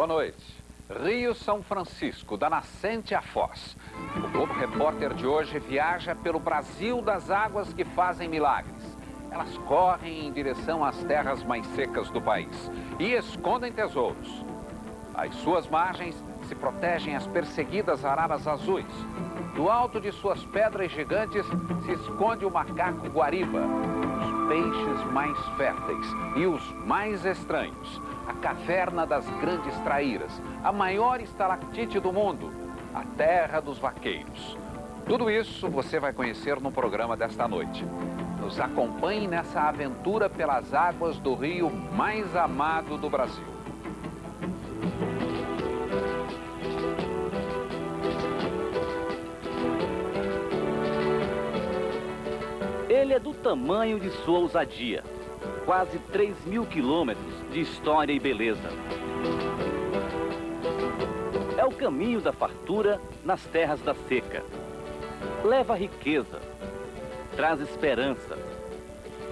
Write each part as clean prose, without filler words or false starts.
Boa noite. Rio São Francisco, da nascente à foz. O Globo Repórter de hoje viaja pelo Brasil das águas que fazem milagres. Elas correm em direção às terras mais secas do país e escondem tesouros. Às suas margens se protegem as perseguidas araras azuis. Do alto de suas pedras gigantes se esconde o macaco guariba, os peixes mais férteis e os mais estranhos. A caverna das grandes traíras, a maior estalactite do mundo, a terra dos vaqueiros. Tudo isso você vai conhecer no programa desta noite. Nos acompanhe nessa aventura pelas águas do rio mais amado do Brasil. Ele é do tamanho de sua ousadia. Quase 3.000 quilômetros de história e beleza. É o caminho da fartura nas terras da seca. Leva riqueza, traz esperança.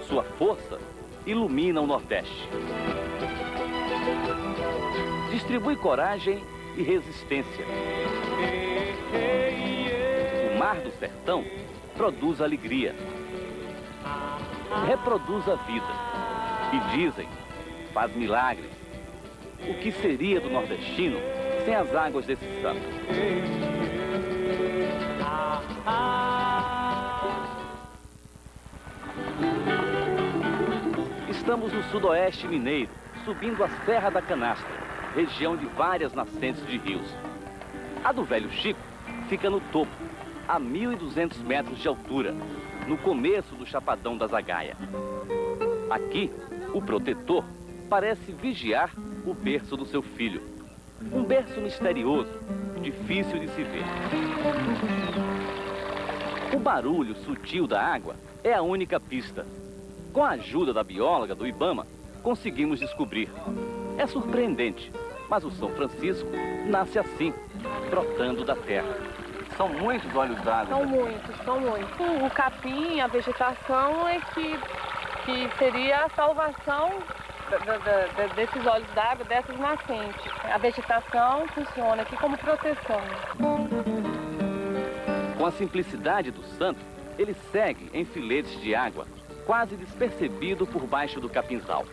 Sua força ilumina o Nordeste. Distribui coragem e resistência. O mar do sertão produz alegria. Reproduz a vida. E dizem, faz milagres. O que seria do nordestino sem as águas desse santo? Estamos no sudoeste mineiro, subindo a Serra da Canastra, região de várias nascentes de rios. A do Velho Chico fica no topo, a 1.200 metros de altura, no começo do Chapadão da Zagaia. Aqui, o protetor parece vigiar o berço do seu filho. Um berço misterioso, difícil de se ver. O barulho sutil da água é a única pista. Com a ajuda da bióloga do Ibama, conseguimos descobrir. É surpreendente, mas o São Francisco nasce assim, brotando da terra. São muitos olhos d'água. São muitos. O capim, a vegetação é que seria a salvação desses olhos d'água, dessas nascentes. A vegetação funciona aqui como proteção. Com a simplicidade do santo, ele segue em filetes de água, quase despercebido por baixo do capinzal.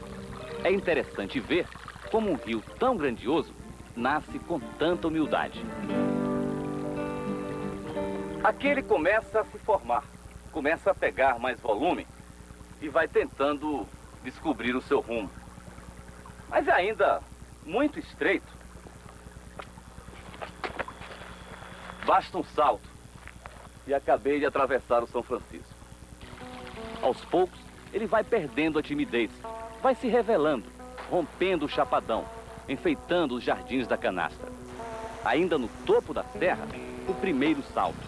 É interessante ver como um rio tão grandioso nasce com tanta humildade. Aqui ele começa a se formar, começa a pegar mais volume e vai tentando descobrir o seu rumo. Mas é ainda muito estreito. Basta um salto e acabei de atravessar o São Francisco. Aos poucos, ele vai perdendo a timidez, vai se revelando, rompendo o chapadão, enfeitando os jardins da canastra. Ainda no topo da serra, o primeiro salto.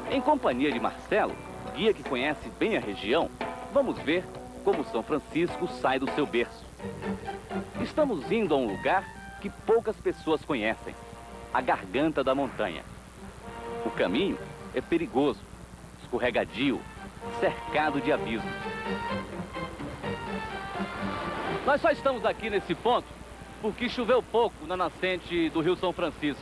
Em companhia de Marcelo, guia que conhece bem a região, vamos ver como São Francisco sai do seu berço. Estamos indo a um lugar que poucas pessoas conhecem, a garganta da montanha. O caminho é perigoso, escorregadio, cercado de abismos. Nós só estamos aqui nesse ponto porque choveu pouco na nascente do Rio São Francisco.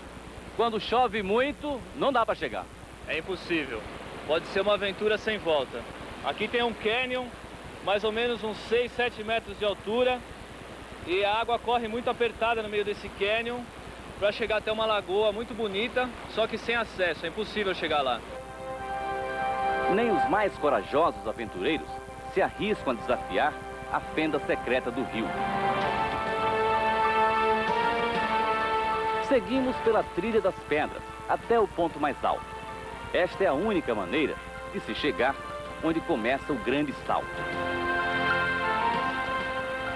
Quando chove muito, não dá para chegar. É impossível. Pode ser uma aventura sem volta. Aqui tem um canyon, mais ou menos uns 6, 7 metros de altura. E a água corre muito apertada no meio desse canyon para chegar até uma lagoa muito bonita, só que sem acesso. É impossível chegar lá. Nem os mais corajosos aventureiros se arriscam a desafiar a fenda secreta do rio. Seguimos pela trilha das pedras até o ponto mais alto. Esta é a única maneira de se chegar onde começa o grande salto.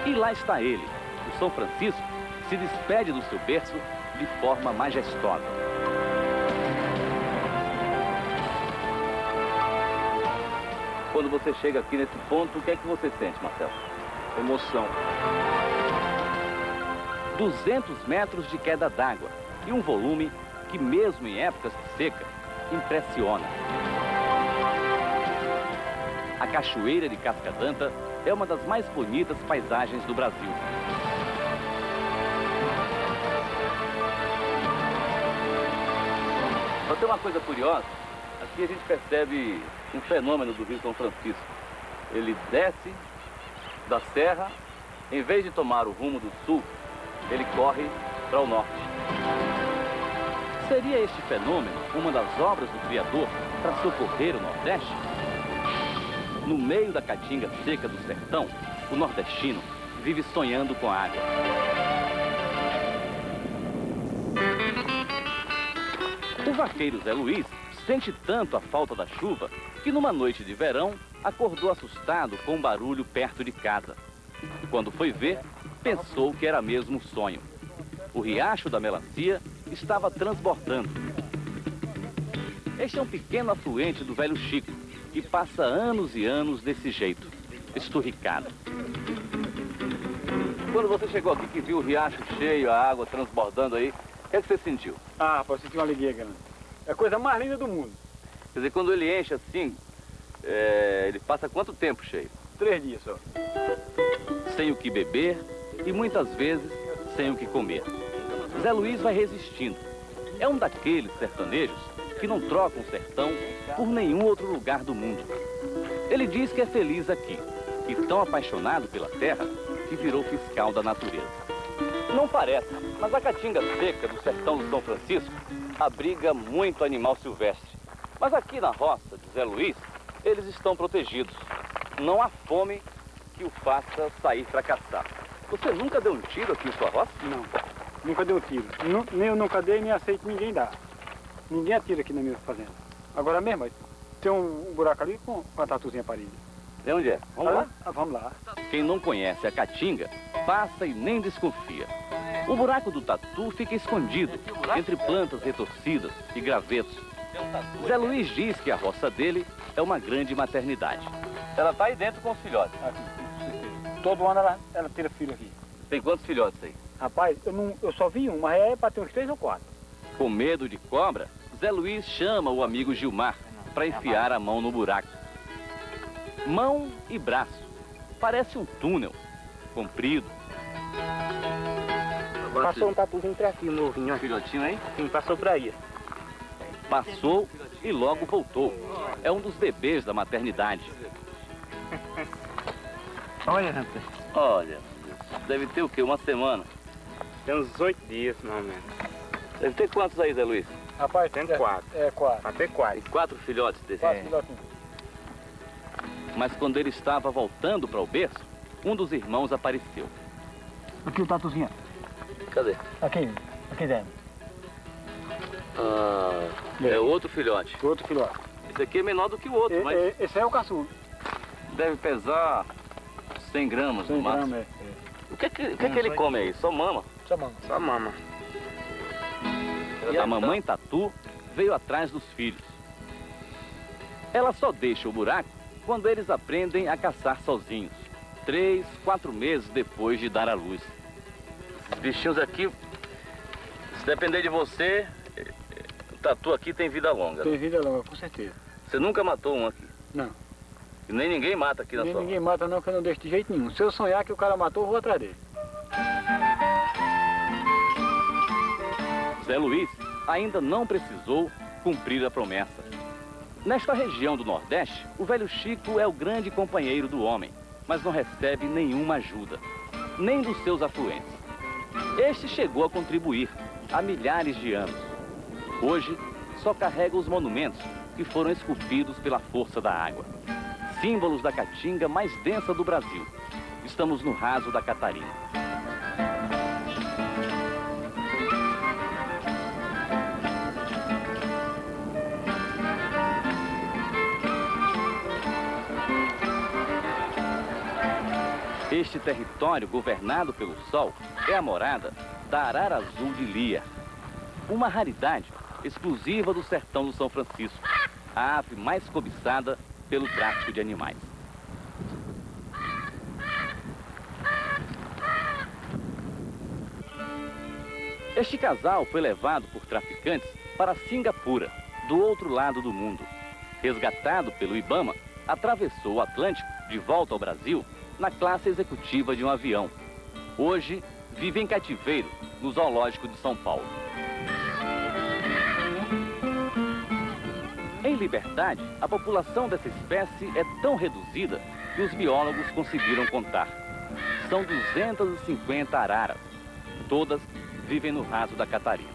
E lá está ele, o São Francisco, se despede do seu berço de forma majestosa. Quando você chega aqui nesse ponto, o que é que você sente, Marcelo? Emoção. 200 metros de queda d'água e um volume que, mesmo em épocas de seca, impressiona. A Cachoeira de Cascadanta é uma das mais bonitas paisagens do Brasil. Só tem uma coisa curiosa, aqui a gente percebe um fenômeno do Rio São Francisco. Ele desce da serra, em vez de tomar o rumo do sul, ele corre para o norte. Seria este fenômeno uma das obras do Criador para socorrer o Nordeste? No meio da caatinga seca do sertão, o nordestino vive sonhando com a água. O vaqueiro Zé Luiz sente tanto a falta da chuva que numa noite de verão acordou assustado com um barulho perto de casa. Quando foi ver, pensou que era mesmo um sonho. O riacho da Melancia estava transbordando. Este é um pequeno afluente do Velho Chico e passa anos e anos desse jeito, esturricado. Quando você chegou aqui que viu o riacho cheio, a água transbordando aí, o que você sentiu? Ah, rapaz, eu senti uma alegria grande. É a coisa mais linda do mundo. Quer dizer, quando ele enche assim, ele passa quanto tempo cheio? 3 dias só. Sem o que beber e muitas vezes sem o que comer. Zé Luiz vai resistindo. É um daqueles sertanejos que não trocam o sertão por nenhum outro lugar do mundo. Ele diz que é feliz aqui e tão apaixonado pela terra que virou fiscal da natureza. Não parece, mas a caatinga seca do sertão do São Francisco abriga muito animal silvestre. Mas aqui na roça de Zé Luiz, eles estão protegidos. Não há fome que o faça sair para caçar. Você nunca deu um tiro aqui em sua roça? Não, nunca deu tiro. Nem eu nunca dei, nem aceito ninguém dar. Ninguém atira aqui na minha fazenda. Agora mesmo, tem um buraco ali com uma tatuzinha parida. De onde é? Vamos lá? Vamos lá. Quem não conhece a caatinga, passa e nem desconfia. O buraco do tatu fica escondido entre plantas retorcidas e gravetos. Zé Luiz diz que a roça dele é uma grande maternidade. Ela está aí dentro com os filhotes. Aqui. Todo ano ela tira filho aqui. Tem quantos filhotes aí? Rapaz, eu só vi um, mas é para ter uns 3 ou 4. Com medo de cobra, Zé Luiz chama o amigo Gilmar para enfiar a mão no buraco. Mão e braço. Parece um túnel, comprido. Passou um tatuzinho entre aqui, novinho. Filhotinho aí? Sim, passou por aí. Passou e logo voltou. É um dos bebês da maternidade. Olha, rapaz. Olha, deve ter o quê? Uma semana? Tem uns 8 dias, mais ou menos. Deve ter quantos aí, Zé Luiz? Rapaz, Tem 4. É 4. Até 4. 4 filhotes desse. 4 filhotinhos. Mas quando ele estava voltando para o berço, um dos irmãos apareceu. Aqui o tatuzinho. Cadê? Aqui dentro. Ah, é outro filhote. Outro filhote. Esse aqui é menor do que o outro, mas Esse é o caçula. deve pesar 100 gramas no 100 máximo. gramas, O que que ele come aí? Só mama? Só mama. Só mama. A mamãe Tatu veio atrás dos filhos. Ela só deixa o buraco quando eles aprendem a caçar sozinhos. 3, 4 meses depois de dar à luz. Esses bichinhos aqui, se depender de você, o Tatu aqui tem vida longa. Tem vida longa, com certeza. Você nunca matou um aqui? Não. E nem ninguém mata aqui na Nem sua ninguém mata não, que eu não deixo de jeito nenhum. Se eu sonhar que o cara matou, eu vou atrás dele. Zé Luiz ainda não precisou cumprir a promessa. Nesta região do Nordeste, o Velho Chico é o grande companheiro do homem, mas não recebe nenhuma ajuda, nem dos seus afluentes. Este chegou a contribuir há milhares de anos. Hoje, só carrega os monumentos que foram esculpidos pela força da água. Símbolos da caatinga mais densa do Brasil. Estamos no raso da Catarina. Este território governado pelo Sol é a morada da arara azul de Lia. Uma raridade exclusiva do sertão do São Francisco. A ave mais cobiçada pelo tráfico de animais. Este casal foi levado por traficantes para Singapura, do outro lado do mundo. Resgatado pelo Ibama, atravessou o Atlântico de volta ao Brasil na classe executiva de um avião. Hoje, vive em cativeiro no Zoológico de São Paulo. Em Liberdade, a população dessa espécie é tão reduzida que os biólogos conseguiram contar. São 250 araras. Todas vivem no raso da Catarina.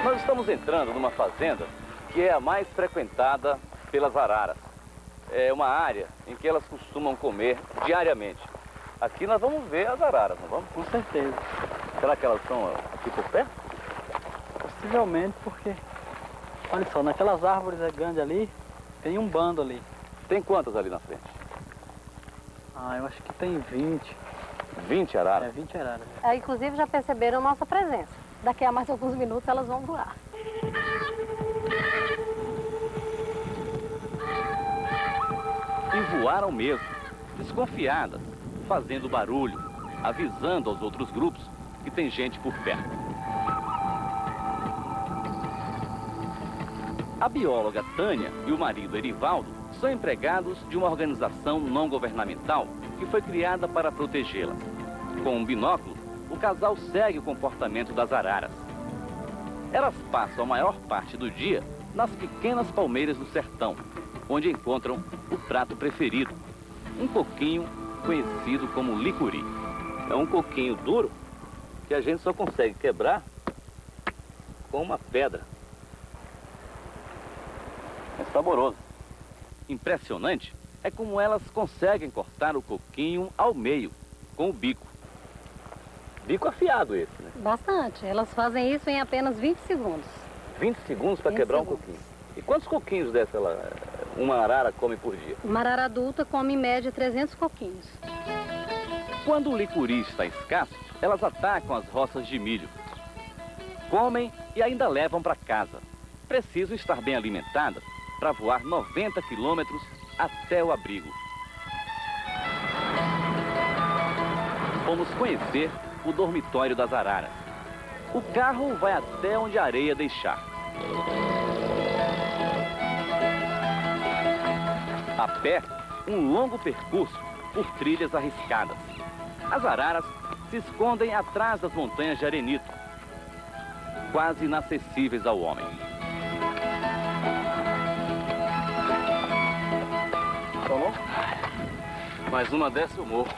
Nós estamos entrando numa fazenda que é a mais frequentada pelas araras. É uma área em que elas costumam comer diariamente. Aqui nós vamos ver as araras, não vamos? Com certeza. Será que elas estão aqui por perto? Possivelmente, porque, olha só, naquelas árvores grandes ali, tem um bando ali. Tem quantas ali na frente? Ah, eu acho que tem 20. 20 araras? É, 20 araras. Inclusive já perceberam a nossa presença. Daqui a mais alguns minutos elas vão voar. E voaram mesmo, desconfiadas, fazendo barulho, avisando aos outros grupos que tem gente por perto. A bióloga Tânia e o marido Erivaldo são empregados de uma organização não governamental que foi criada para protegê-las. Com um binóculo, o casal segue o comportamento das araras. Elas passam a maior parte do dia nas pequenas palmeiras do sertão, onde encontram o prato preferido, um coquinho conhecido como licuri. É um coquinho duro que a gente só consegue quebrar com uma pedra. É saboroso. Impressionante é como elas conseguem cortar o coquinho ao meio, com o bico. Bico afiado esse, né? Bastante. Elas fazem isso em apenas 20 segundos. 20 segundos para quebrar um coquinho. E quantos coquinhos dessa uma arara come por dia? Uma arara adulta come em média 300 coquinhos. Quando o licuri está escasso, elas atacam as roças de milho. Comem e ainda levam para casa. Precisam estar bem alimentadas para voar 90 quilômetros até o abrigo. Vamos conhecer o dormitório das araras. O carro vai até onde a areia deixar. A pé, um longo percurso por trilhas arriscadas. As araras se escondem atrás das montanhas de arenito, quase inacessíveis ao homem. Mais uma dessa eu morro.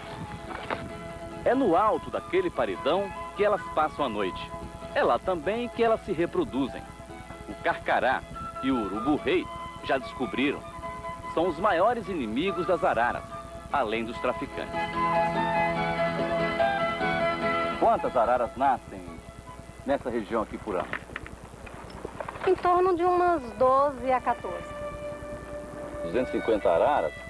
É no alto daquele paredão que elas passam a noite. É lá também que elas se reproduzem. O carcará e o urubu-rei já descobriram. São os maiores inimigos das araras, além dos traficantes. Quantas araras nascem nessa região aqui por ano? Em torno de umas 12 a 14. 250 araras?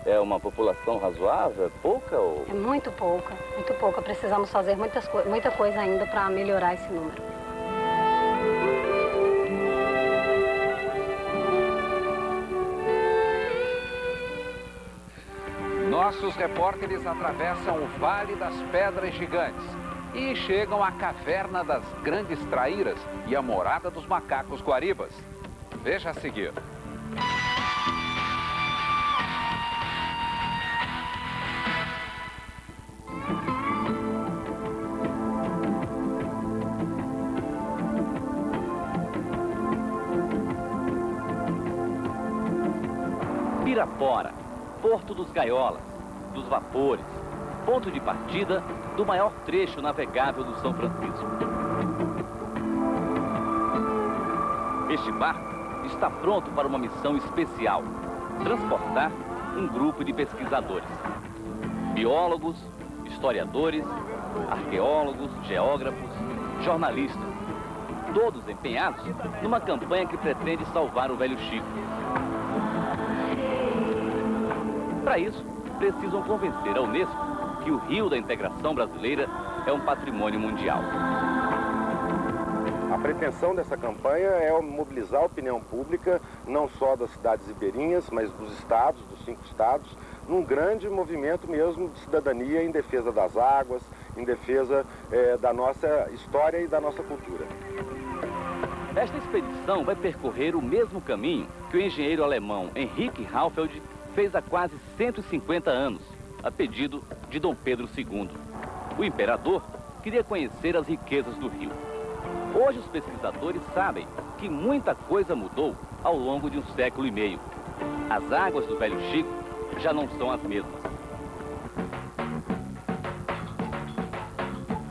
É uma população razoável? É pouca ou... É muito pouca, muito pouca. Precisamos fazer muita coisa ainda para melhorar esse número. Nossos repórteres atravessam o Vale das Pedras Gigantes e chegam à Caverna das Grandes Traíras e a morada dos macacos guaribas. Veja a seguir. Pirapora, Porto dos Gaiolas, dos Vapores, ponto de partida do maior trecho navegável do São Francisco. Este barco está pronto para uma missão especial: transportar um grupo de pesquisadores. Biólogos, historiadores, arqueólogos, geógrafos, jornalistas, todos empenhados numa campanha que pretende salvar o Velho Chico. Para isso, precisam convencer a Unesco que o Rio da Integração Brasileira é um patrimônio mundial. A pretensão dessa campanha é mobilizar a opinião pública, não só das cidades ribeirinhas, mas dos estados, dos 5 estados, num grande movimento mesmo de cidadania em defesa das águas, em defesa da nossa história e da nossa cultura. Esta expedição vai percorrer o mesmo caminho que o engenheiro alemão Henrik Haufeld fez há quase 150 anos, a pedido de Dom Pedro II. O imperador queria conhecer as riquezas do rio. Hoje os pesquisadores sabem que muita coisa mudou ao longo de 1,5 século. As águas do Velho Chico já não são as mesmas.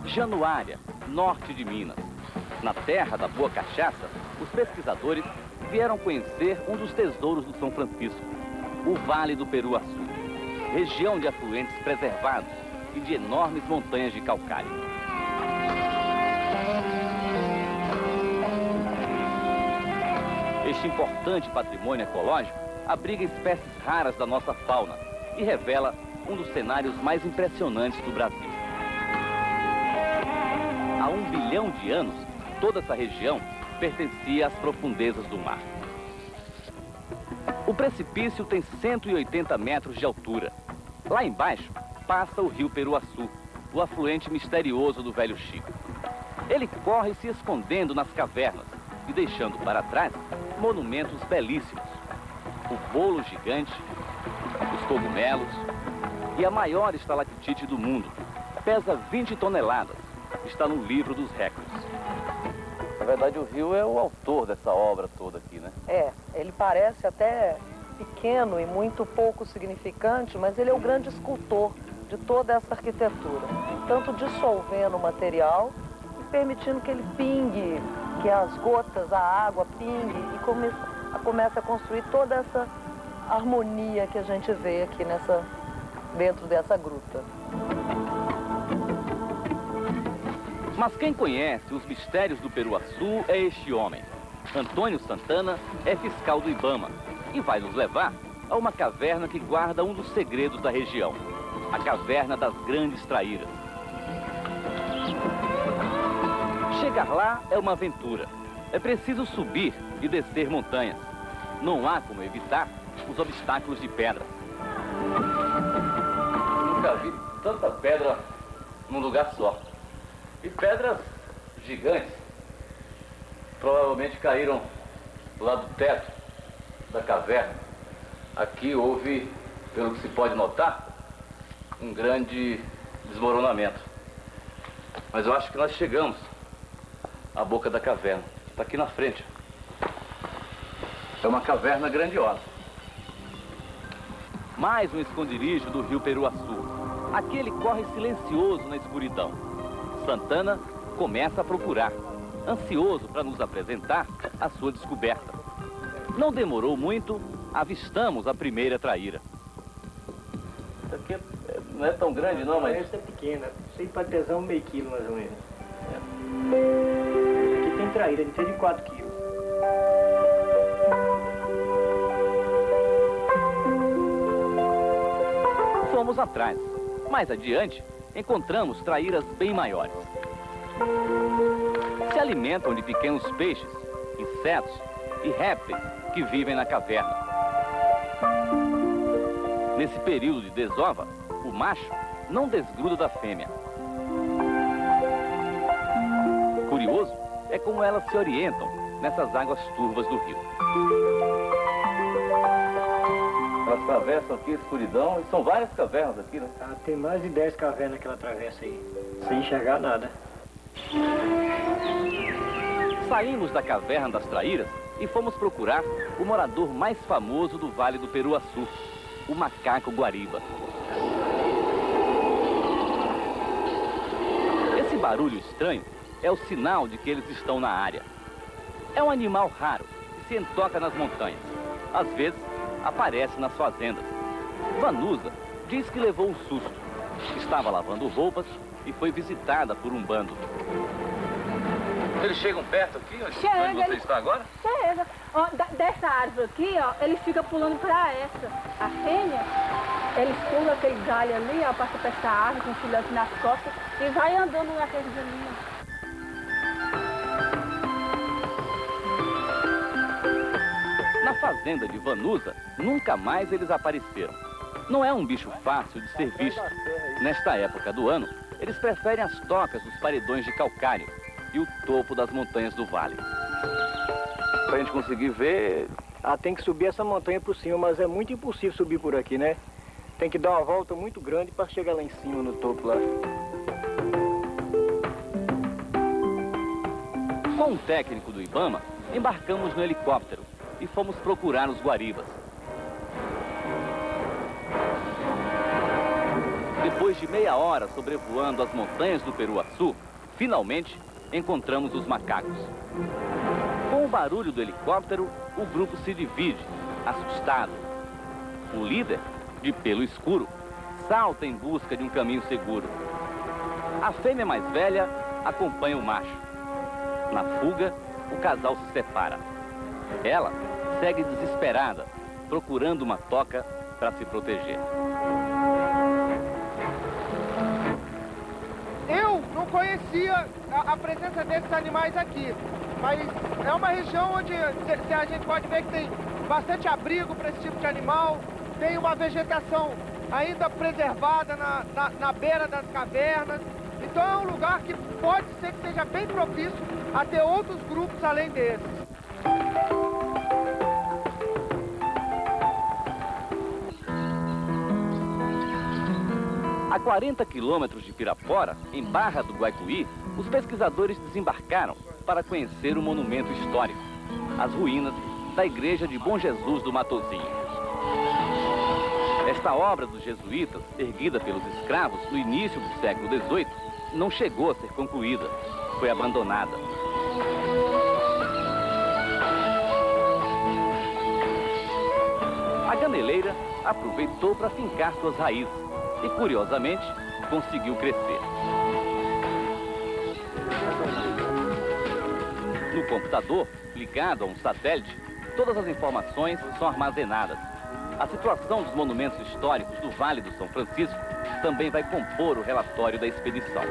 Januária, norte de Minas. Na terra da boa cachaça, os pesquisadores vieram conhecer um dos tesouros do São Francisco, o Vale do Peruaçu, região de afluentes preservados e de enormes montanhas de calcário. Este importante patrimônio ecológico abriga espécies raras da nossa fauna e revela um dos cenários mais impressionantes do Brasil. Há 1 bilhão de anos, toda essa região pertencia às profundezas do mar. O precipício tem 180 metros de altura. Lá embaixo passa o rio Peruaçu, o afluente misterioso do Velho Chico. Ele corre se escondendo nas cavernas e deixando para trás monumentos belíssimos. O bolo gigante, os cogumelos e a maior estalactite do mundo. Pesa 20 toneladas. Está no livro dos recordes. Na verdade, o rio é o autor dessa obra toda aqui, né? É, ele parece até pequeno e muito pouco significante, mas ele é o grande escultor de toda essa arquitetura. Tanto dissolvendo o material e permitindo que ele pingue, que as gotas, a água pingue e começa a construir toda essa harmonia que a gente vê aqui dentro dessa gruta. Mas quem conhece os mistérios do Peruaçu é este homem. Antônio Santana é fiscal do Ibama e vai nos levar a uma caverna que guarda um dos segredos da região, a Caverna das Grandes Traíras. Chegar lá é uma aventura. É preciso subir e descer montanhas. Não há como evitar os obstáculos de pedra. Nunca vi tanta pedra num lugar só. E pedras gigantes. Provavelmente caíram lá do teto da caverna. Aqui houve, pelo que se pode notar, um grande desmoronamento. Mas eu acho que nós chegamos à boca da caverna. Está aqui na frente. É uma caverna grandiosa. Mais um esconderijo do rio Peruaçu. Aqui ele corre silencioso na escuridão. Santana começa a procurar, ansioso para nos apresentar a sua descoberta. Não demorou muito, avistamos a primeira traíra. Isso aqui não é tão grande não, mas... Essa é pequena, isso aí pode pesar 1/2 quilo mais ou menos. Aqui tem traíra de 3 e 4 quilos. Fomos atrás. Mais adiante, encontramos traíras bem maiores. Se alimentam de pequenos peixes, insetos e répteis que vivem na caverna. Nesse período de desova, o macho não desgruda da fêmea. Curioso é como elas se orientam nessas águas turvas do rio. Elas atravessam aqui a escuridão, e são várias cavernas aqui, né? Ah, tem mais de 10 cavernas que ela atravessa aí, sem enxergar nada. Saímos da caverna das traíras e fomos procurar o morador mais famoso do Vale do Peruaçu, o macaco guariba. Esse barulho estranho é o sinal de que eles estão na área. É um animal raro que se entoca nas montanhas. Às vezes, aparece nas fazendas. Vanusa diz que levou um susto. Estava lavando roupas e foi visitada por um bando. Eles chegam perto aqui, onde você está agora? Chega. Ó, dessa árvore aqui, ó, eles ficam pulando para essa. A fêmea, eles pulam aquele galho ali, ó, passa para essa árvore com o filhote nas costas e vai andando naquele galinho. Na fazenda de Vanusa, nunca mais eles apareceram. Não é um bicho fácil de ser visto. Nesta época do ano, eles preferem as tocas dos paredões de calcário e o topo das montanhas do vale. Pra gente conseguir ver, tem que subir essa montanha por cima, mas é muito impossível subir por aqui, né? Tem que dar uma volta muito grande para chegar lá em cima, no topo lá. Com um técnico do IBAMA, embarcamos no helicóptero e fomos procurar os guaribas. Depois de meia hora sobrevoando as montanhas do Peruaçu, finalmente encontramos os macacos. Com o barulho do helicóptero, o grupo se divide, assustado. O líder, de pelo escuro, salta em busca de um caminho seguro. A fêmea mais velha acompanha o macho. Na fuga, o casal se separa. Ela segue desesperada, procurando uma toca para se proteger. Eu não conhecia a presença desses animais aqui, mas é uma região onde a gente pode ver que tem bastante abrigo para esse tipo de animal, tem uma vegetação ainda preservada na beira das cavernas, então é um lugar que pode ser que seja bem propício a ter outros grupos além desses. A 40 quilômetros de Pirapora, em Barra do Guaicuí, os pesquisadores desembarcaram para conhecer o monumento histórico, as ruínas da Igreja de Bom Jesus do Matozinho. Esta obra dos jesuítas, erguida pelos escravos no início do século XVIII, não chegou a ser concluída, foi abandonada. A gameleira aproveitou para fincar suas raízes e, curiosamente, conseguiu crescer. No computador, ligado a um satélite, todas as informações são armazenadas. A situação dos monumentos históricos do Vale do São Francisco também vai compor o relatório da expedição.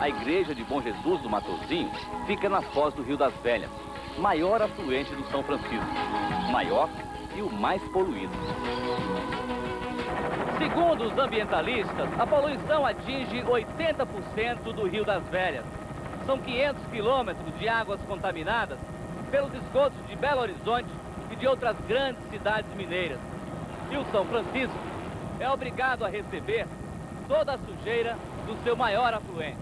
A Igreja de Bom Jesus do Matozinho fica na foz do Rio das Velhas, maior afluente do São Francisco, maior e o mais poluído. Segundo os ambientalistas, a poluição atinge 80% do Rio das Velhas. São 500 quilômetros de águas contaminadas pelos esgotos de Belo Horizonte e de outras grandes cidades mineiras. E o São Francisco é obrigado a receber toda a sujeira do seu maior afluente.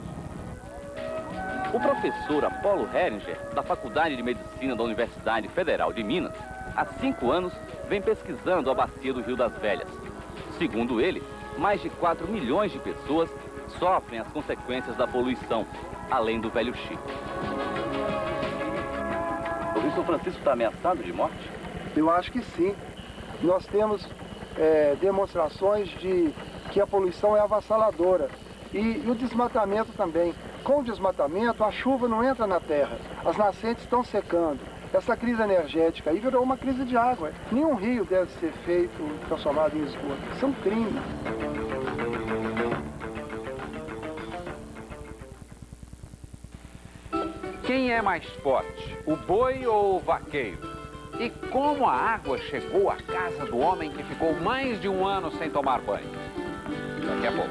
O professor Apolo Heringer, da Faculdade de Medicina da Universidade Federal de Minas, há 5 anos vem pesquisando a bacia do Rio das Velhas. Segundo ele, mais de 4 milhões de pessoas sofrem as consequências da poluição, além do Velho Chico. O Rio São Francisco está ameaçado de morte? Eu acho que sim. Nós temos demonstrações de que a poluição é avassaladora. E o desmatamento também. Com o desmatamento, a chuva não entra na terra, as nascentes estão secando. Essa crise energética aí virou uma crise de água. Nenhum rio deve ser feito, transformado em esgoto. Isso é um crime. Quem é mais forte, o boi ou o vaqueiro? E como a água chegou à casa do homem que ficou mais de 1 ano sem tomar banho? Daqui a pouco.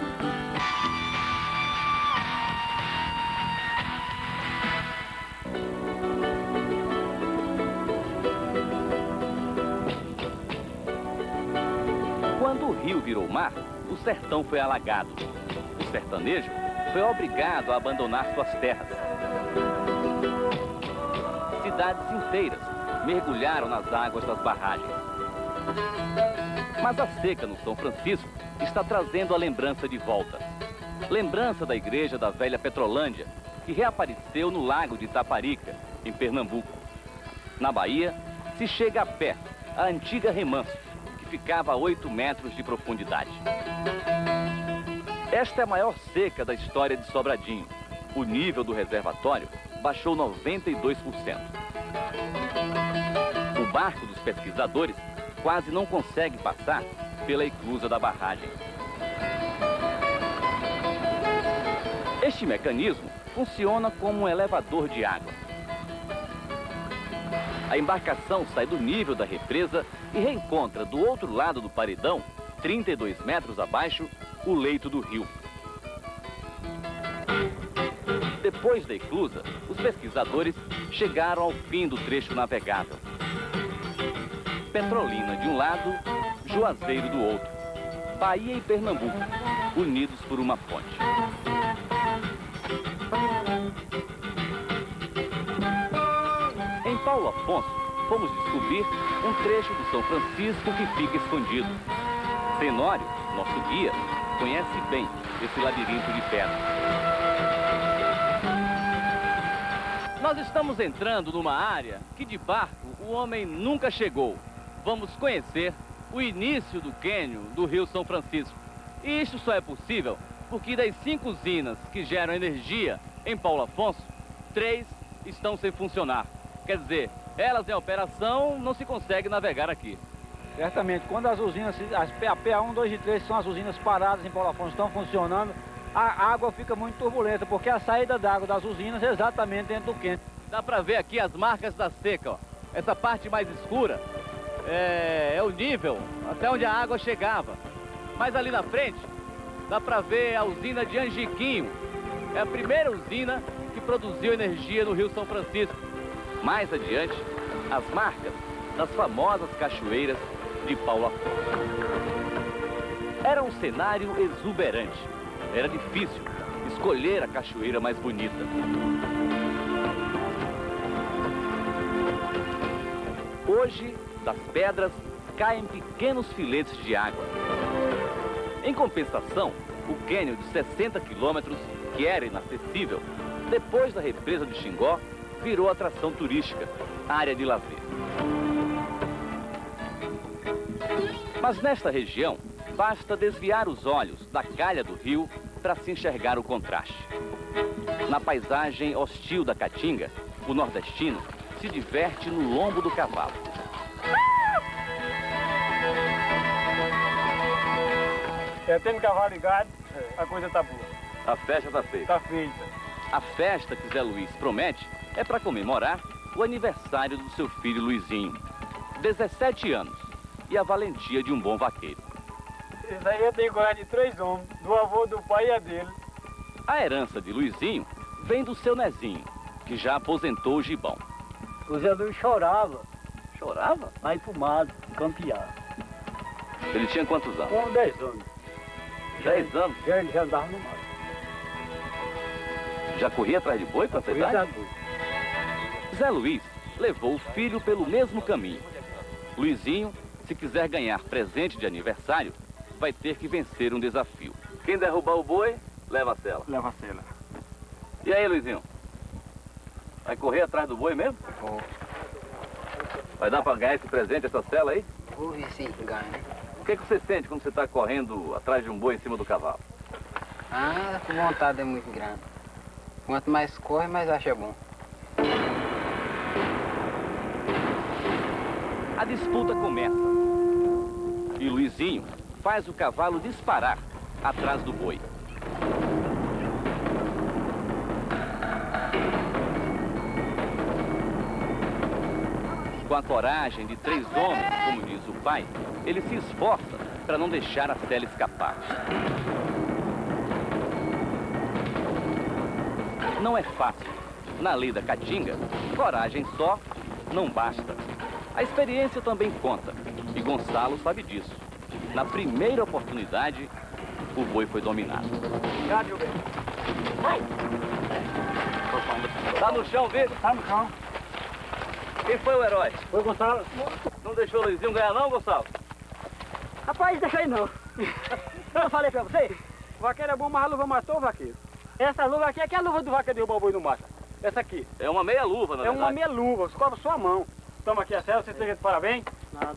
Quando o rio virou mar, o sertão foi alagado. O sertanejo foi obrigado a abandonar suas terras. Cidades inteiras mergulharam nas águas das barragens. Mas a seca no São Francisco está trazendo a lembrança de volta. Lembrança da igreja da velha Petrolândia, que reapareceu no lago de Itaparica, em Pernambuco. Na Bahia, se chega a pé a antiga Remanso, que ficava a 8 metros de profundidade. Esta é a maior seca da história de Sobradinho. O nível do reservatório baixou 92%. O barco dos pesquisadores quase não consegue passar pela eclusa da barragem. Este mecanismo funciona como um elevador de água. A embarcação sai do nível da represa e reencontra do outro lado do paredão, 32 metros abaixo, o leito do rio. Depois da eclusa, os pesquisadores chegaram ao fim do trecho navegável. Petrolina de um lado, Juazeiro do outro. Bahia e Pernambuco, unidos por uma ponte. Afonso, fomos descobrir um trecho do São Francisco que fica escondido. Tenório, nosso guia, conhece bem esse labirinto de pedra. Nós estamos entrando numa área que de barco o homem nunca chegou. Vamos conhecer o início do cânion do Rio São Francisco. E isso só é possível porque das 5 usinas que geram energia em Paulo Afonso, 3 estão sem funcionar. Quer dizer, elas em operação não se consegue navegar aqui. Certamente, quando as usinas, as PA1, 2 e 3, são as usinas paradas em Paulo Afonso, estão funcionando, a água fica muito turbulenta, porque a saída d'água das usinas é exatamente dentro do quente. Dá pra ver aqui as marcas da seca, ó. Essa parte mais escura é o nível até onde a água chegava. Mas ali na frente, dá pra ver a usina de Angiquinho. É a primeira usina que produziu energia no Rio São Francisco. Mais adiante, as marcas das famosas cachoeiras de Paulo Afonso. Era um cenário exuberante. Era difícil escolher a cachoeira mais bonita. Hoje, das pedras, caem pequenos filetes de água. Em compensação, o cânion de 60 quilômetros, que era inacessível, depois da represa de Xingó, virou atração turística, área de lazer. Mas nesta região, basta desviar os olhos da calha do rio para se enxergar o contraste. Na paisagem hostil da Caatinga, o nordestino se diverte no lombo do cavalo. Tendo cavalo ligado, a coisa tá boa. A festa tá feita. Tá feita. A festa que Zé Luiz promete é para comemorar o aniversário do seu filho Luizinho. 17 anos e a valentia de um bom vaqueiro. Isso aí tem coisa de 3 homens, do avô, do pai e a dele. A herança de Luizinho vem do seu Nezinho, que já aposentou o gibão. O Zé Luiz chorava. Chorava? Aí fumado, campeado. Ele tinha quantos anos? Com 10 anos. 10 anos? Já ele já andava no mar. Já corria atrás de boi para essa idade? Zé Luiz levou o filho pelo mesmo caminho. Luizinho, se quiser ganhar presente de aniversário, vai ter que vencer um desafio. Quem derrubar o boi, leva a cela. Leva a cela. E aí, Luizinho? Vai correr atrás do boi mesmo? Vou. Vai dar para ganhar esse presente, essa cela aí? Vou ver se ganha. O que você sente quando você está correndo atrás de um boi em cima do cavalo? Ah, a vontade é muito grande. Quanto mais corre, mais acha bom. A disputa começa. E Luizinho faz o cavalo disparar atrás do boi. Com a coragem de 3 homens, como diz o pai, ele se esforça para não deixar a cela escapar. Não é fácil. Na lei da Caatinga, coragem só não basta. A experiência também conta, e Gonçalo sabe disso. Na primeira oportunidade, o boi foi dominado. Tá no chão, Vitor? Tá no chão. Quem foi o herói? Foi o Gonçalo. Não deixou o Luizinho ganhar não, Gonçalo? Rapaz, deixa aí não. Eu falei pra você? O vaqueiro é bom, mas a luva matou o vaqueiro. Essa luva aqui é que é a luva do vaqueiro derrubar o boi no mato. Essa aqui. É uma meia luva, na É verdade. uma meia luva, você cobra sua mão. Toma aqui a cela, você tem de parabéns? Nada.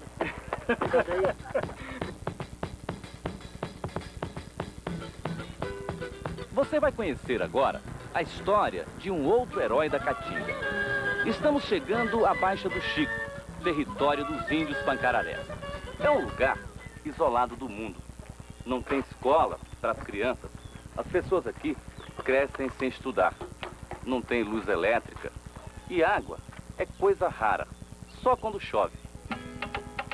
Você vai conhecer agora a história de um outro herói da Caatinga. Estamos chegando à Baixa do Chico, território dos índios Pancararés. É um lugar isolado do mundo. Não tem escola para as crianças. As pessoas aqui crescem sem estudar. Não tem luz elétrica. E água é coisa rara, só quando chove.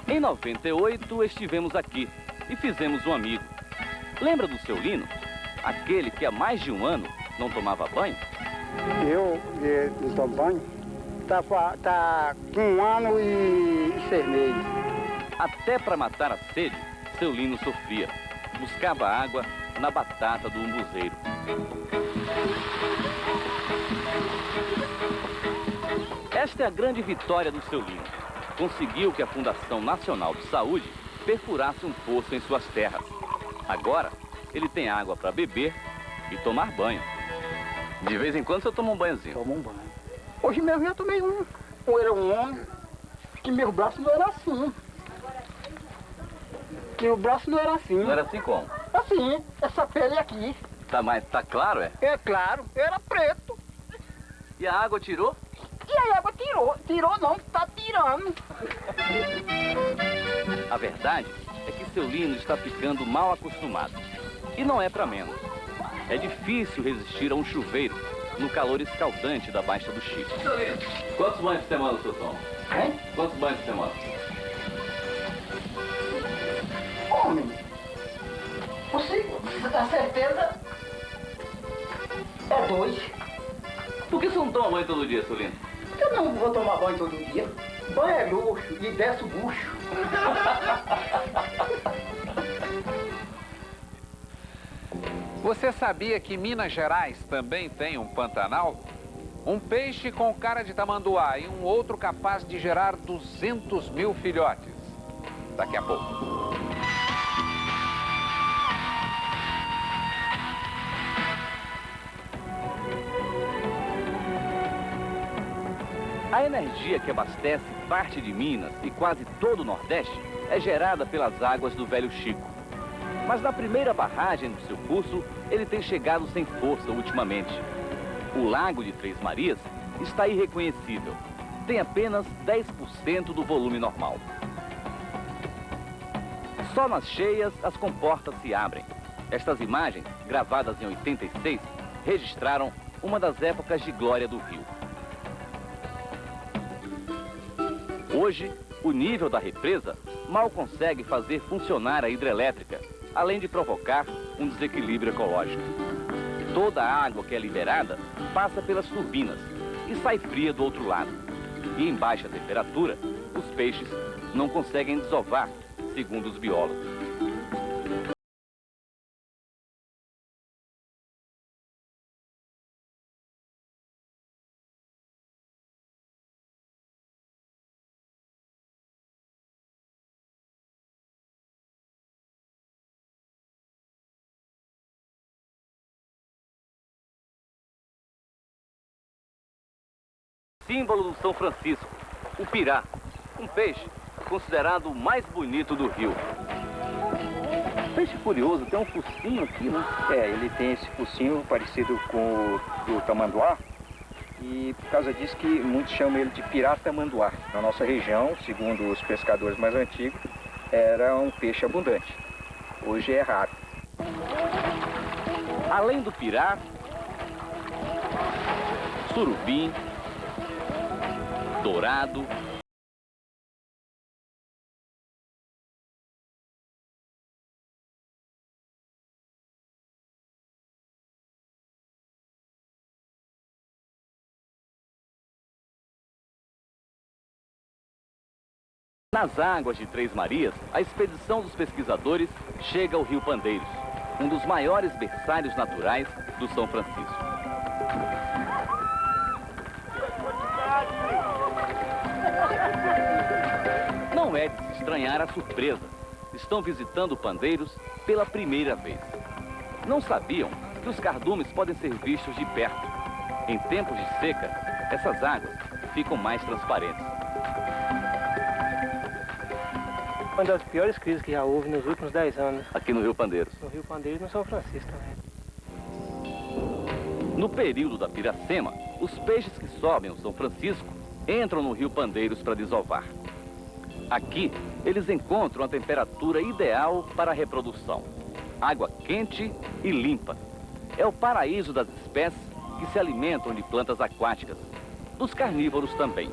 Em 98 estivemos aqui e fizemos um amigo. Lembra do seu Lino? Aquele que há mais de 1 ano não tomava banho? Eu não tomo banho? Tá com 1 ano e 6 meses. Até para matar a sede, seu Lino sofria. Buscava água na batata do umbuzeiro. Esta é a grande vitória do seu Lino. Conseguiu que a Fundação Nacional de Saúde perfurasse um poço em suas terras. Agora, ele tem água para beber e tomar banho. De vez em quando, você toma um banhozinho? Tomo um banho. Hoje mesmo eu tomei um. Eu era um homem, que meu braço não era assim. Meu braço não era assim. Não era assim como? Assim, essa pele aqui. Tá claro, é? É claro, era preto. E a água tirou? E a água tirou. Tirou não, tá tirando. A verdade é que seu Lino está ficando mal acostumado. E não é para menos. É difícil resistir a um chuveiro no calor escaldante da Baixa do Chico. Seu Lino, quantos banhos por semana o senhor toma? Hein? Quantos banhos por semana? Homem, a certeza é 2. Por que você não toma banho todo dia, seu Lino? Eu não vou tomar banho todo dia. Banho é luxo e desce o bucho. Você sabia que Minas Gerais também tem um Pantanal? Um peixe com cara de tamanduá e um outro capaz de gerar 200 mil filhotes. Daqui a pouco. A energia que abastece parte de Minas e quase todo o Nordeste é gerada pelas águas do Velho Chico. Mas na primeira barragem do seu curso, ele tem chegado sem força ultimamente. O Lago de Três Marias está irreconhecível. Tem apenas 10% do volume normal. Só nas cheias as comportas se abrem. Estas imagens, gravadas em 86, registraram uma das épocas de glória do rio. Hoje, o nível da represa mal consegue fazer funcionar a hidrelétrica, além de provocar um desequilíbrio ecológico. Toda a água que é liberada passa pelas turbinas e sai fria do outro lado. E em baixa temperatura, os peixes não conseguem desovar, segundo os biólogos. Símbolo do São Francisco, o pirá, um peixe considerado o mais bonito do rio. Peixe curioso, tem um focinho aqui, né? É, ele tem esse focinho parecido com o tamanduá, e por causa disso que muitos chamam ele de pirá tamanduá. Na nossa região, segundo os pescadores mais antigos, era um peixe abundante. Hoje é raro. Além do pirá, surubim, dourado, nas águas de Três Marias, a expedição dos pesquisadores chega ao Rio Pandeiros, um dos maiores berçários naturais do São Francisco. Não é de se estranhar a surpresa. Estão visitando Pandeiros pela primeira vez. Não sabiam que os cardumes podem ser vistos de perto. Em tempos de seca, essas águas ficam mais transparentes. Uma das piores crises que já houve nos últimos 10 anos. Aqui no Rio Pandeiros. No Rio Pandeiros e no São Francisco também. No período da Piracema, os peixes que sobem ao São Francisco entram no Rio Pandeiros para desovar. Aqui, eles encontram a temperatura ideal para a reprodução. Água quente e limpa. É o paraíso das espécies que se alimentam de plantas aquáticas. Dos carnívoros também.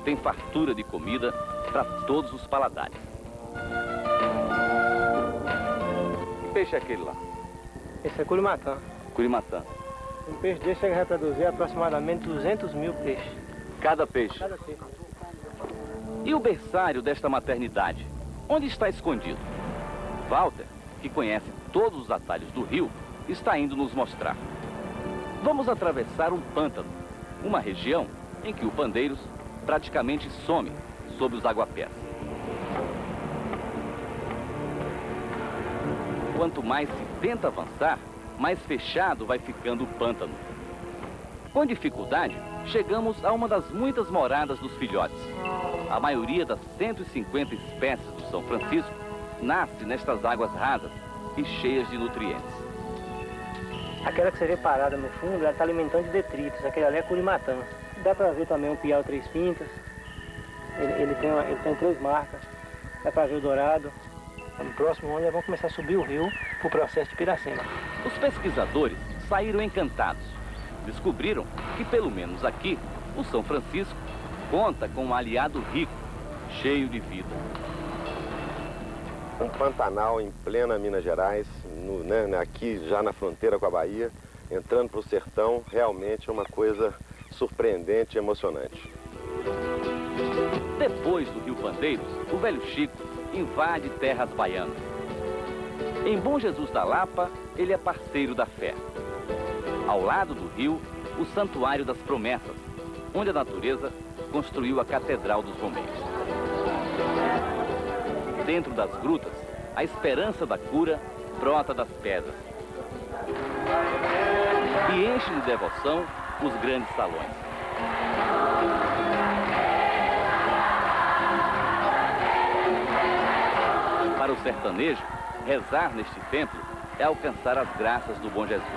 Tem fartura de comida para todos os paladares. Que peixe é aquele lá? Esse é curimatã. Curimatã. Um peixe desse chega a reproduzir aproximadamente 200 mil peixes. Cada peixe? Cada peixe. E o berçário desta maternidade? Onde está escondido? Walter, que conhece todos os atalhos do rio, está indo nos mostrar. Vamos atravessar um pântano, uma região em que o Pandeiros praticamente some sob os aguapés. Quanto mais se tenta avançar, mais fechado vai ficando o pântano. Com dificuldade, chegamos a uma das muitas moradas dos filhotes. A maioria das 150 espécies do São Francisco nasce nestas águas rasas e cheias de nutrientes. Aquela que você vê parada no fundo, ela está alimentando de detritos. Aquele ali é curimatã. Dá para ver também o piau três pintas. Ele tem 3 marcas. Dá para ver o dourado. No próximo ano, vão começar a subir o rio para o processo de piracema. Os pesquisadores saíram encantados. Descobriram que, pelo menos aqui, o São Francisco conta com um aliado rico, cheio de vida. Um Pantanal em plena Minas Gerais, aqui já na fronteira com a Bahia, entrando para o sertão, realmente é uma coisa surpreendente e emocionante. Depois do Rio Pandeiros, o Velho Chico invade terras baianas. Em Bom Jesus da Lapa, ele é parceiro da fé. Ao lado do rio, o Santuário das Promessas, onde a natureza construiu a Catedral dos Romeiros. Dentro das grutas, a esperança da cura brota das pedras. E enche de devoção os grandes salões. Para o sertanejo, rezar neste templo é alcançar as graças do Bom Jesus.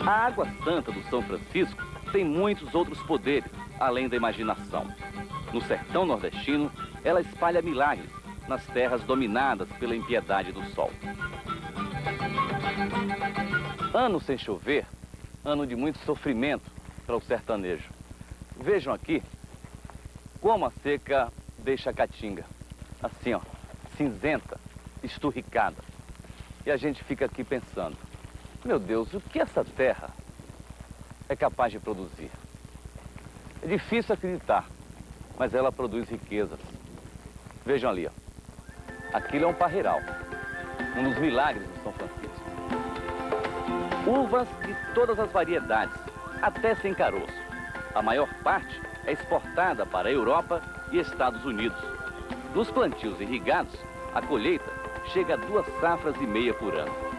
A água santa do São Francisco tem muitos outros poderes, além da imaginação. No sertão nordestino, ela espalha milagres nas terras dominadas pela impiedade do sol. Ano sem chover, ano de muito sofrimento para o sertanejo. Vejam aqui como a seca deixa a caatinga, assim ó, cinzenta, esturricada. E a gente fica aqui pensando, meu Deus, o que essa terra é capaz de produzir? É difícil acreditar, mas ela produz riquezas. Vejam ali, ó. Aquilo é um parreiral, um dos milagres do São Francisco. Uvas de todas as variedades, até sem caroço. A maior parte é exportada para a Europa e Estados Unidos. Dos plantios irrigados, a colheita chega a 2,5 safras por ano.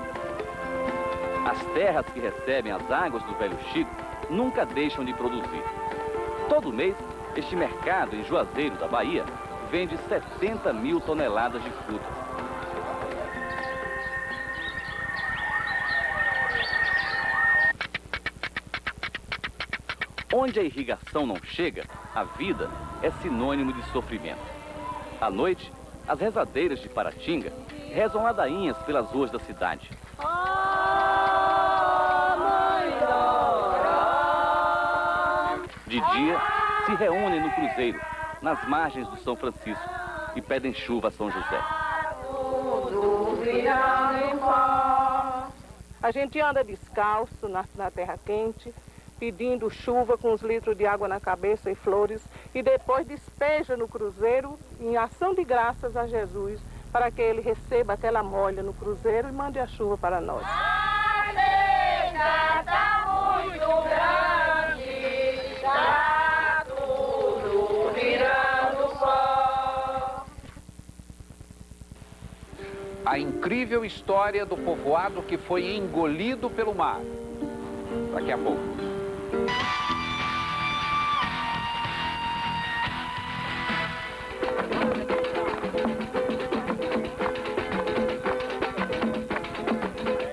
As terras que recebem as águas do Velho Chico nunca deixam de produzir. Todo mês, este mercado em Juazeiro da Bahia vende 70 mil toneladas de frutas. Onde a irrigação não chega, a vida é sinônimo de sofrimento. À noite, as rezadeiras de Paratinga rezam ladainhas pelas ruas da cidade. De dia, se reúnem no cruzeiro, nas margens do São Francisco, e pedem chuva a São José. A gente anda descalço na terra quente, pedindo chuva com uns litros de água na cabeça e flores, e depois despeja no cruzeiro em ação de graças a Jesus, para que ele receba aquela molha no cruzeiro e mande a chuva para nós. A seca tá muito grande, tá tudo virando pó. A incrível história do povoado que foi engolido pelo mar. Daqui a pouco.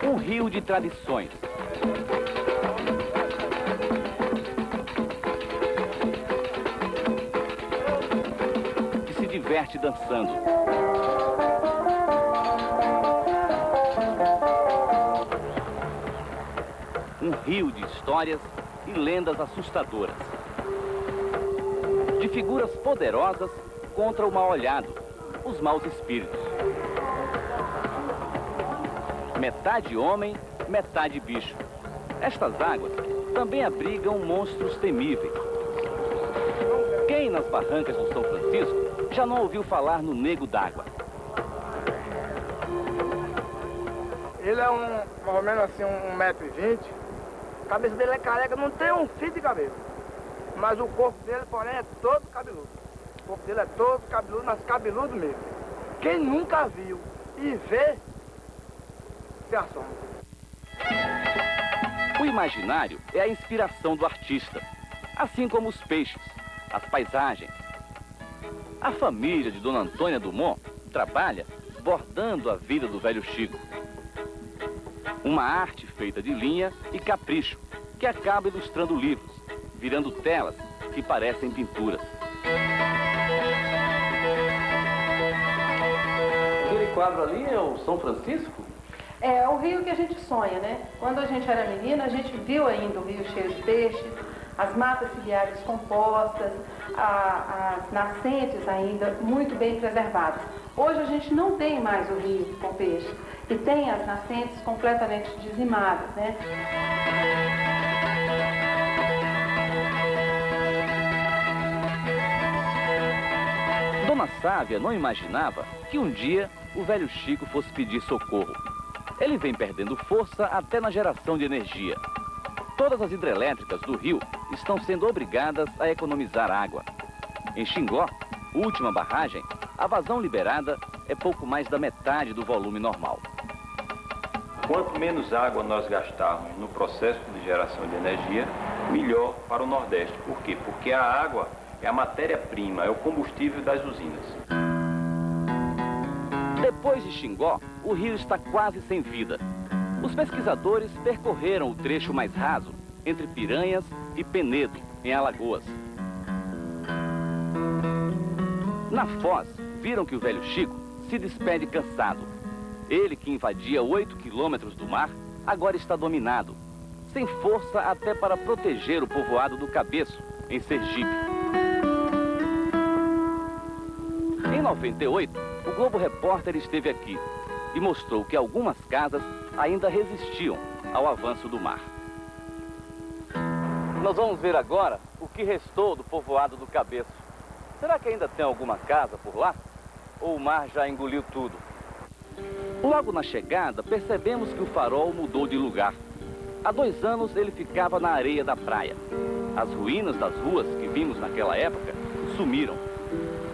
Um rio de tradições. Que se diverte dançando. Um rio de histórias e lendas assustadoras. De figuras poderosas contra o mal-olhado, os maus espíritos. Metade homem, metade bicho. Estas águas também abrigam monstros temíveis. Quem nas barrancas do São Francisco já não ouviu falar no Nego d'Água? Ele é mais ou menos assim, 1,20 m. A cabeça dele é careca, não tem um fio de cabelo. Mas o corpo dele, porém, é todo cabeludo. O corpo dele é todo cabeludo, mas cabeludo mesmo. Quem nunca viu e vê, se assombra. O imaginário é a inspiração do artista, assim como os peixes, as paisagens. A família de Dona Antônia Dumont trabalha bordando a vida do velho Chico. Uma arte feita de linha e capricho, que acaba ilustrando livros, virando telas que parecem pinturas. Aquele quadro ali é o São Francisco? É o rio que a gente sonha, né? Quando a gente era menina, a gente viu ainda o rio cheio de peixes, as matas ciliares compostas, as nascentes ainda muito bem preservadas. Hoje a gente não tem mais o rio com peixe e tem as nascentes completamente dizimadas, né? Dona Sávia não imaginava que um dia o velho Chico fosse pedir socorro. Ele vem perdendo força até na geração de energia. Todas as hidrelétricas do rio estão sendo obrigadas a economizar água. Em Xingó, última barragem, a vazão liberada é pouco mais da metade do volume normal. Quanto menos água nós gastarmos no processo de geração de energia, melhor para o Nordeste. Por quê? Porque a água é a matéria-prima, é o combustível das usinas. Depois de Xingó, o rio está quase sem vida. Os pesquisadores percorreram o trecho mais raso, entre Piranhas e Penedo, em Alagoas. Na Foz, viram que o velho Chico se despede cansado. Ele, que invadia 8 quilômetros do mar, agora está dominado, sem força até para proteger o povoado do Cabeço, em Sergipe. Em 98, o Globo Repórter esteve aqui e mostrou que algumas casas ainda resistiam ao avanço do mar. Nós vamos ver agora o que restou do povoado do Cabeço. Será que ainda tem alguma casa por lá? Ou o mar já engoliu tudo? Logo na chegada, percebemos que o farol mudou de lugar. Há 2 anos ele ficava na areia da praia. As ruínas das ruas que vimos naquela época sumiram.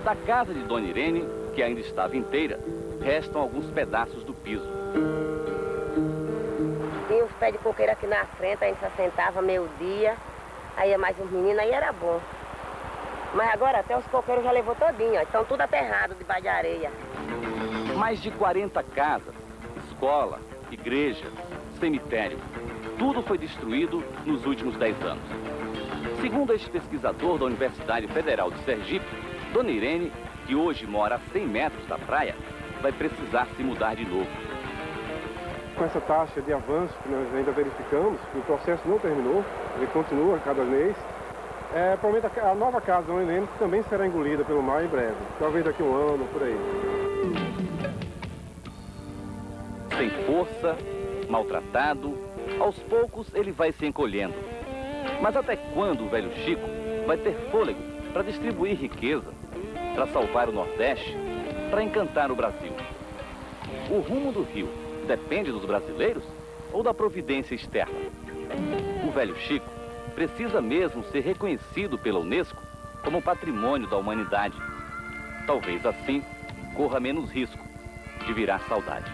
Da casa de Dona Irene, que ainda estava inteira, restam alguns pedaços do piso. Tinha os pés de coqueiro aqui na frente, a gente se assentava meio-dia, aí ia mais uns meninos, aí era bom. Mas agora até os coqueiros já levou todinho, estão tudo aterrado debaixo de areia. Mais de 40 casas, escola, igreja, cemitério. Tudo foi destruído nos últimos 10 anos. Segundo este pesquisador da Universidade Federal de Sergipe, Dona Irene, que hoje mora a 100 metros da praia, vai precisar se mudar de novo. Com essa taxa de avanço que nós ainda verificamos, o processo não terminou, ele continua cada mês, provavelmente a nova casa da Dona Irene também será engolida pelo mar em breve, talvez daqui a 1 ano, por aí. Sem força, maltratado, aos poucos ele vai se encolhendo. Mas até quando o velho Chico vai ter fôlego para distribuir riqueza, para salvar o Nordeste, para encantar o Brasil? O rumo do rio depende dos brasileiros ou da providência externa? O velho Chico precisa mesmo ser reconhecido pela Unesco como patrimônio da humanidade. Talvez assim corra menos risco de virar saudade.